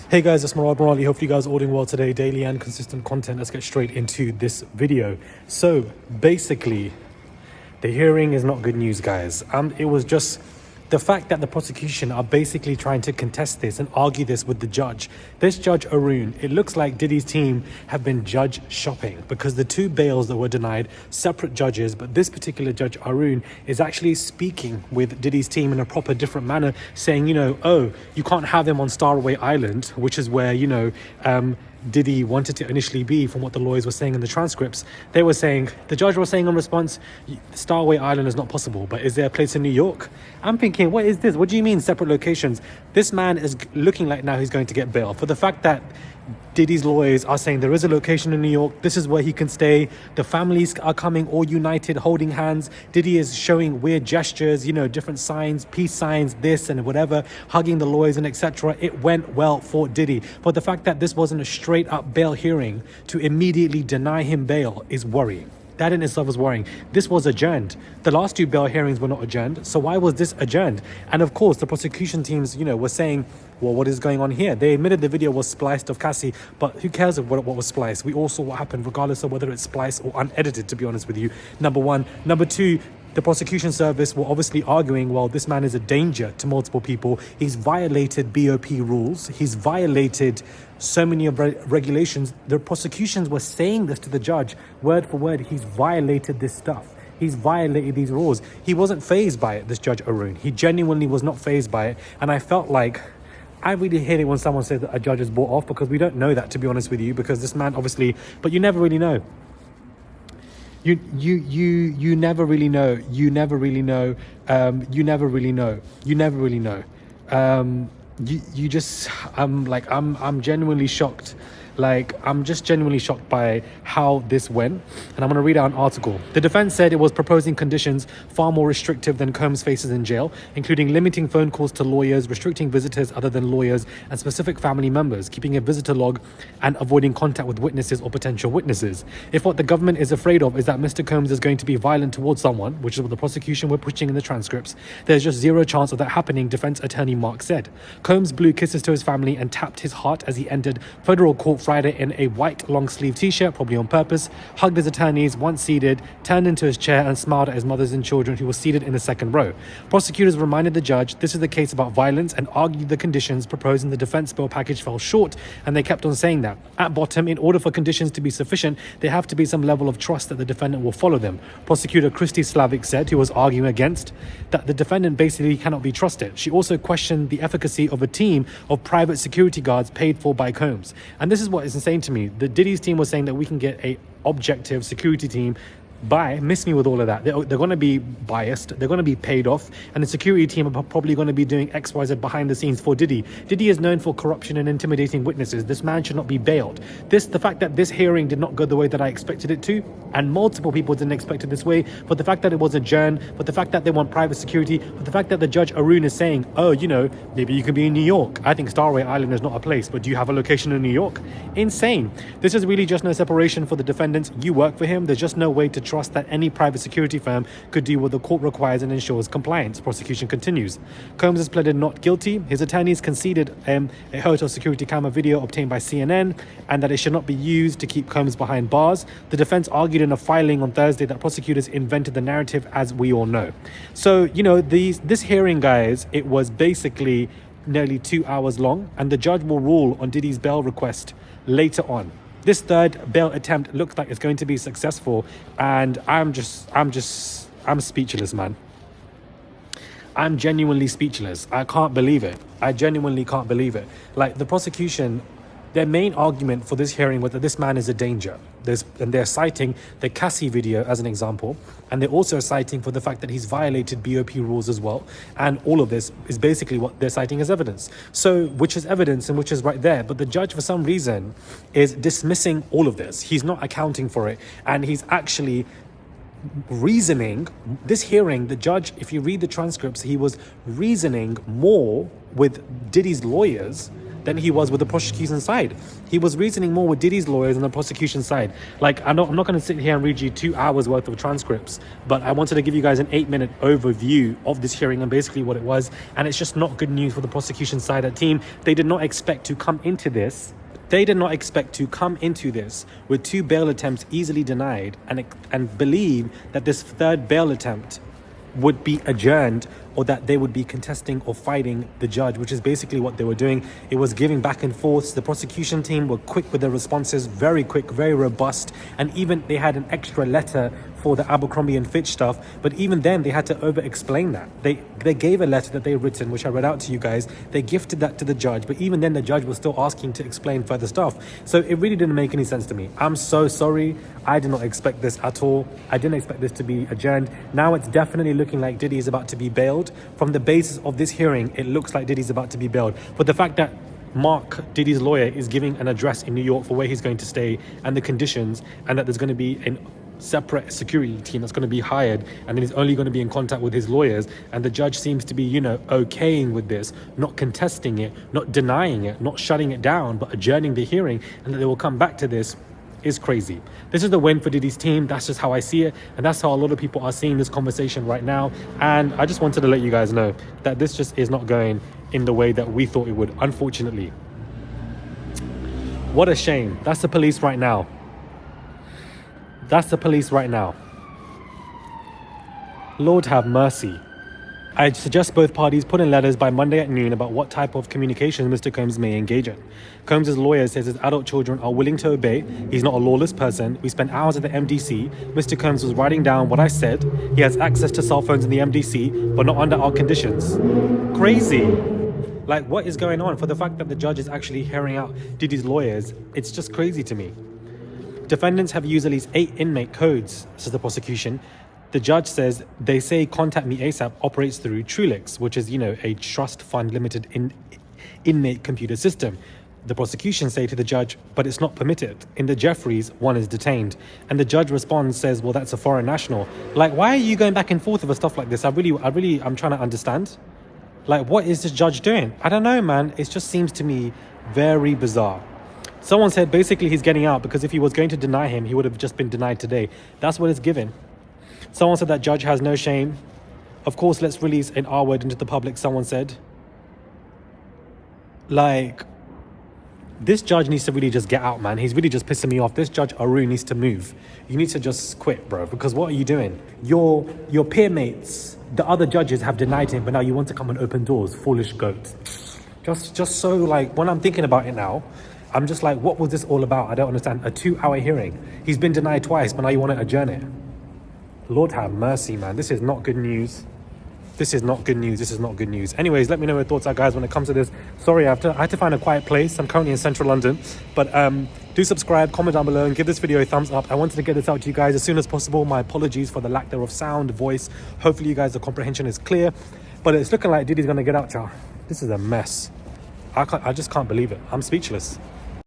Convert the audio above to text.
Hey guys, it's Morali. Hopefully you guys are all doing well today. Daily and consistent content. Let's get straight into this video. So basically, the hearing is not good news, guys. It was just the fact that the prosecution are basically trying to contest this and argue this with the judge. This Judge Arun, it looks like Diddy's team have been judge shopping because the two bails that were denied, separate judges, but this particular Judge Arun is actually speaking with Diddy's team in a proper different manner, saying, oh, you can't have him on Starway Island, which is where, Diddy wanted to initially be, from what the lawyers were saying in the transcripts. They were saying, the judge was saying in response, Starway Island is not possible, but is there a place in New York? I'm thinking, what is this? What do you mean separate locations? This man is looking like now he's going to get bail for the fact that Diddy's lawyers are saying there is a location in New York. This is where he can stay. The families are coming all united, holding hands. Diddy is showing weird gestures, different signs, peace signs, this and whatever, hugging the lawyers and etc. It went well for Diddy. But the fact that this wasn't a straight up bail hearing to immediately deny him bail is worrying. That in itself is worrying. This was adjourned. The last two bail hearings were not adjourned. So why was this adjourned? And of course, the prosecution teams, were saying, well, what is going on here? They admitted the video was spliced of Cassie, but who cares what was spliced? We all saw what happened, regardless of whether it's spliced or unedited, to be honest with you. Number one. Number two, the prosecution service were obviously arguing, well, this man is a danger to multiple people. He's violated BOP rules. He's violated so many of regulations. The prosecutions were saying this to the judge, word for word. He's violated this stuff. He's violated these rules. He wasn't fazed by it, this Judge Arun. He genuinely was not fazed by it. And I felt like, I really hate it when someone says that a judge is bought off, because we don't know that, to be honest with you, because this man obviously, but you never really know. You never really know. You never really know. You never really know. You never really know. You just, I'm genuinely shocked. I'm just genuinely shocked by how this went. And I'm going to read out an article. The defense said it was proposing conditions far more restrictive than Combs faces in jail, including limiting phone calls to lawyers, restricting visitors other than lawyers and specific family members, keeping a visitor log, and avoiding contact with witnesses or potential witnesses. If what the government is afraid of is that Mr. Combs is going to be violent towards someone, which is what the prosecution were pushing in the transcripts, there's just zero chance of that happening, defense attorney Mark said. Combs blew kisses to his family and tapped his heart as he entered federal court Friday in a white long-sleeve t-shirt, probably on purpose, hugged his attorneys once seated, turned into his chair and smiled at his mothers and children who were seated in the second row. Prosecutors reminded the judge this is the case about violence and argued the conditions proposed in the defense bill package fell short, and they kept on saying that. At bottom, in order for conditions to be sufficient, there have to be some level of trust that the defendant will follow them. Prosecutor Christy Slavic said, who was arguing against, that the defendant basically cannot be trusted. She also questioned the efficacy of a team of private security guards paid for by Combs. And this is what is insane to me. The Diddy's team was saying that we can get a objective security team. Miss me with all of that. They're going to be biased. They're going to be paid off. And the security team are probably going to be doing XYZ behind the scenes for Diddy. Diddy is known for corruption and intimidating witnesses. This man should not be bailed. The fact that this hearing did not go the way that I expected it to, and multiple people didn't expect it this way, but the fact that it was adjourned, but the fact that they want private security, but the fact that the Judge Arun is saying, oh, maybe you can be in New York. I think Starway Island is not a place, but do you have a location in New York? Insane. This is really just no separation for the defendants. You work for him. There's just no way to trust that any private security firm could do what the court requires and ensures compliance. Prosecution continues. Combs has pleaded not guilty. His attorneys conceded a hotel security camera video obtained by CNN and that it should not be used to keep Combs behind bars. The defense argued in a filing on Thursday that prosecutors invented the narrative, as we all know. So, this hearing, guys, it was basically nearly 2 hours long, and the judge will rule on Diddy's bail request later on. This third bail attempt looks like it's going to be successful, and I'm speechless, man. I'm genuinely speechless. I can't believe it. I genuinely can't believe it. The prosecution, their main argument for this hearing was that this man is a danger. And they're citing the Cassie video as an example, and they're also citing for the fact that he's violated BOP rules as well. And all of this is basically what they're citing as evidence. So, which is evidence and which is right there. But the judge, for some reason, is dismissing all of this. He's not accounting for it. And he's actually reasoning. This hearing, the judge, if you read the transcripts, he was reasoning more with Diddy's lawyers than he was with the prosecution side. He was reasoning more with Diddy's lawyers than the prosecution side. Like, I'm not going to sit here and read you 2 hours worth of transcripts, but I wanted to give you guys an 8-minute overview of this hearing and basically what it was. And it's just not good news for the prosecution side. That team, they did not expect to come into this. They did not expect to come into this with 2 bail attempts easily denied and believe that this 3rd bail attempt would be adjourned, or that they would be contesting or fighting the judge, which is basically what they were doing. It was giving back and forth. The prosecution team were quick with their responses, very quick, very robust, and even they had an extra letter for the Abercrombie and Fitch stuff, but even then they had to over-explain that. They gave a letter that they written, which I read out to you guys. They gifted that to the judge, but even then the judge was still asking to explain further stuff. So it really didn't make any sense to me. I'm so sorry. I did not expect this at all. I didn't expect this to be adjourned. Now it's definitely looking like Diddy is about to be bailed. From the basis of this hearing, it looks like Diddy's about to be bailed. But the fact that Mark, Diddy's lawyer, is giving an address in New York for where he's going to stay and the conditions, and that there's going to be a separate security team that's going to be hired, and then he's only going to be in contact with his lawyers, and the judge seems to be, okaying with this, not contesting it, not denying it, not shutting it down, but adjourning the hearing, and that they will come back to this, is crazy. This is the win for Diddy's team. That's just how I see it, and that's how a lot of people are seeing this conversation right now. And I just wanted to let you guys know that this just is not going in the way that we thought it would, unfortunately. What a shame. That's the police right now. That's the police right now. Lord have mercy. I suggest both parties put in letters by Monday at noon about what type of communications Mr. Combs may engage in. Combs' lawyer says his adult children are willing to obey. He's not a lawless person. We spent hours at the MDC. Mr. Combs was writing down what I said. He has access to cell phones in the MDC, but not under our conditions. Crazy. Like, what is going on? For the fact that the judge is actually hearing out Diddy's lawyers, it's just crazy to me. Defendants have used at least 8 inmate codes, says the prosecution. The judge says they say Contact Me ASAP operates through Trulix, which is, a trust fund limited inmate computer system. The prosecution say to the judge, but it's not permitted. In the Jeffries, one is detained. And the judge responds, says, well, that's a foreign national. Like, why are you going back and forth over stuff like this? I'm trying to understand. Like, what is this judge doing? I don't know, man. It just seems to me very bizarre. Someone said basically he's getting out because if he was going to deny him, he would have just been denied today. That's what it's given. Someone said that judge has no shame. Of course, let's release an R word into the public, someone said. Like, this judge needs to really just get out, man. He's really just pissing me off. This judge Aru needs to move. You need to just quit, bro, because what are you doing? Your peer mates, the other judges have denied him, but now you want to come and open doors. Foolish goat. Just so, like, when I'm thinking about it now, I'm just like, what was this all about? I don't understand. A 2-hour hearing. He's been denied twice, but now you want to adjourn it. Lord have mercy, man. This is not good news. This is not good news. This is not good news. Anyways, let me know your thoughts are, guys, when it comes to this. Sorry, I had to find a quiet place. I'm currently in central London. But do subscribe, comment down below, and give this video a thumbs up. I wanted to get this out to you guys as soon as possible. My apologies for the lack thereof sound, voice. Hopefully you guys, the comprehension is clear. But it's looking like Diddy's going to get out, y'all. This is a mess. I just can't believe it. I'm speechless.